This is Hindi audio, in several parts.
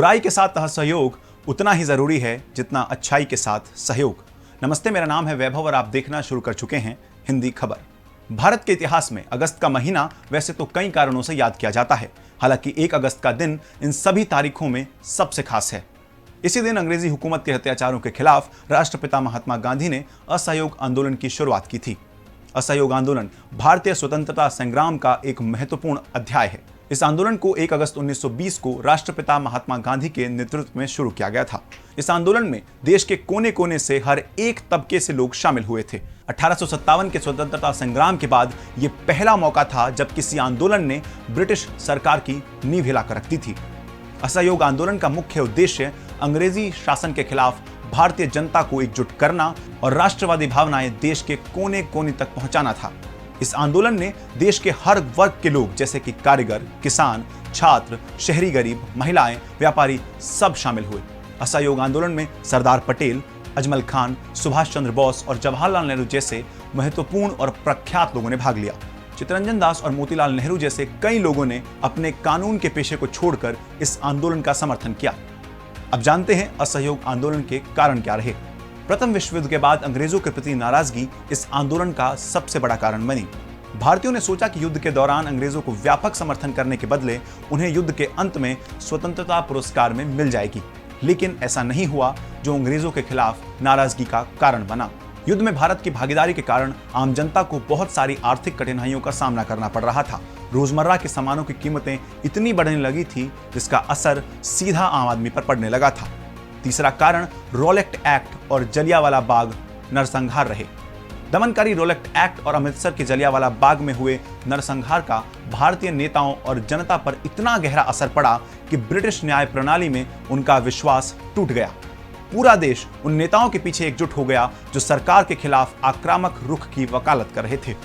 बुराई के साथ असहयोग उतना ही जरूरी है जितना अच्छाई के साथ सहयोग। नमस्ते, मेरा नाम है वैभव और आप देखना शुरू कर चुके हैं हिंदी खबर। भारत के इतिहास में अगस्त का महीना वैसे तो कई कारणों से याद किया जाता है, हालांकि 1 अगस्त का दिन इन सभी तारीखों में सबसे खास है। इसी दिन अंग्रेजी हुकूमत के अत्याचारों के खिलाफ राष्ट्रपिता महात्मा गांधी ने असहयोग आंदोलन की शुरुआत की थी। असहयोग आंदोलन भारतीय स्वतंत्रता संग्राम का एक महत्वपूर्ण अध्याय है। इस आंदोलन को 1 अगस्त 1920 को राष्ट्रपिता महात्मा गांधी के नेतृत्व में शुरू किया गया था। इस आंदोलन में देश के कोने कोने से हर एक तबके से लोग शामिल हुए थे। 1857 के स्वतंत्रता संग्राम के बाद यह पहला मौका था जब किसी आंदोलन ने ब्रिटिश सरकार की नींव हिलाकर रख दी थी। असहयोग आंदोलन का मुख्य उद्देश्य अंग्रेजी शासन के खिलाफ भारतीय जनता को एकजुट करना और राष्ट्रवादी भावनाएं देश के कोने कोने तक पहुंचाना था। इस आंदोलन ने देश के हर वर्ग के लोग जैसे कि कारीगर, किसान, छात्र, शहरी गरीब, महिलाएं, व्यापारी सब शामिल हुए। असहयोग आंदोलन में सरदार पटेल, अजमल खान, सुभाष चंद्र बोस और जवाहरलाल नेहरू जैसे महत्वपूर्ण और प्रख्यात लोगों ने भाग लिया। चित्तरंजन दास और मोतीलाल नेहरू जैसे कई लोगों ने अपने कानून के पेशे को छोड़कर इस आंदोलन का समर्थन किया। अब जानते हैं असहयोग आंदोलन के कारण क्या रहे। प्रथम विश्व युद्ध के बाद अंग्रेजों के प्रति नाराजगी इस आंदोलन का सबसे बड़ा कारण बनी। भारतीयों ने सोचा कि युद्ध के दौरान अंग्रेजों को व्यापक समर्थन करने के बदले उन्हें युद्ध के अंत में स्वतंत्रता पुरस्कार में मिल जाएगी, लेकिन ऐसा नहीं हुआ, जो अंग्रेजों के खिलाफ नाराजगी का कारण बना। युद्ध में भारत की भागीदारी के कारण आम जनता को बहुत सारी आर्थिक कठिनाइयों का सामना करना पड़ रहा था। रोजमर्रा के सामानों की कीमतें इतनी बढ़ने लगी थी जिसका असर सीधा आम आदमी पर पड़ने लगा था। तीसरा कारण रॉलेट एक्ट और जलियांवाला बाग नरसंहार रहे। दमनकारी रॉलेट एक्ट और अमृतसर के जलियांवाला बाग में हुए नरसंहार का भारतीय नेताओं और जनता पर इतना गहरा असर पड़ा कि ब्रिटिश न्याय प्रणाली में उनका विश्वास टूट गया। पूरा देश उन नेताओं के पीछे एकजुट हो गया जो सरकार के खिलाफ आक्रामक रुख की वकालत कर रहे थे।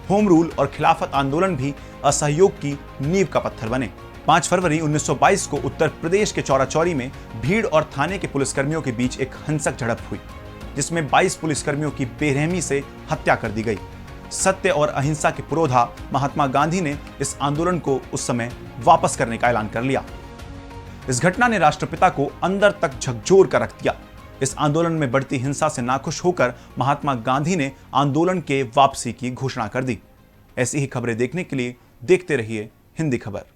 होम रूल और खिलाफत आंदोलन भी असहयोग की नींव का पत्थर बने। 5 फरवरी 1922 को उत्तर प्रदेश के चौराचौरी में भीड़ और थाने के पुलिसकर्मियों के बीच एक हिंसक झड़प हुई, जिसमें 22 पुलिसकर्मियों की बेरहमी से हत्या कर दी गई। सत्य और अहिंसा के पुरोधा महात्मा गांधी ने इस आंदोलन को उस समय वापस करने का ऐलान कर लिया। इस घटना ने राष्ट्रपिता को अंदर तक झकझोर कर रख दिया। इस आंदोलन में बढ़ती हिंसा से नाखुश होकर महात्मा गांधी ने आंदोलन के वापसी की घोषणा कर दी। ऐसी ही खबरें देखने के लिए देखते रहिए हिंदी खबर।